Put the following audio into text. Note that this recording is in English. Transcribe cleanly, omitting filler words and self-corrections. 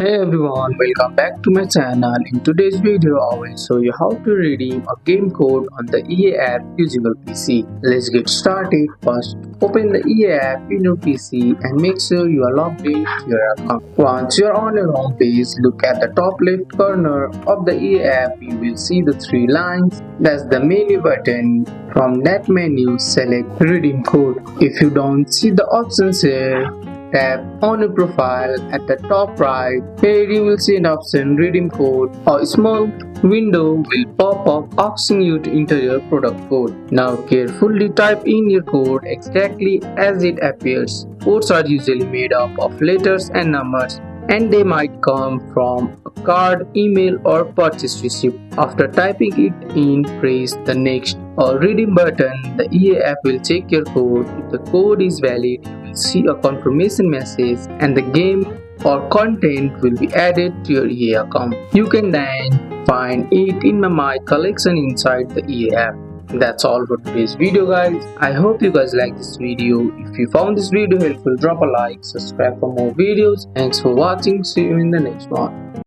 Hey everyone, welcome back to my channel. In today's video, I will show you how to redeem a game code on the EA app using your PC. Let's get started. First, open the EA app in your PC and make sure you are logged in to your account. Once you are on your home page, look at the top left corner of the EA app. You will see the three lines. That's the menu button. From that menu, select redeem code. If you don't see the options here, tap on your profile at the top right. Here you will see an option redeem code. A small window will pop up asking you to enter your product code. Now carefully type in your code exactly as it appears. Codes are usually made up of letters and numbers, and they might come from a card, email, or purchase receipt. After typing it in, press the next or redeem button. The EA app will check your code. If the code is valid, you will see a confirmation message and the game or content will be added to your EA account. You can then find it in my collection inside the EA app. That's all for today's video, guys. I hope you guys like this video. If you found this video helpful, drop a like, subscribe for more videos. Thanks for watching. See you in the next one.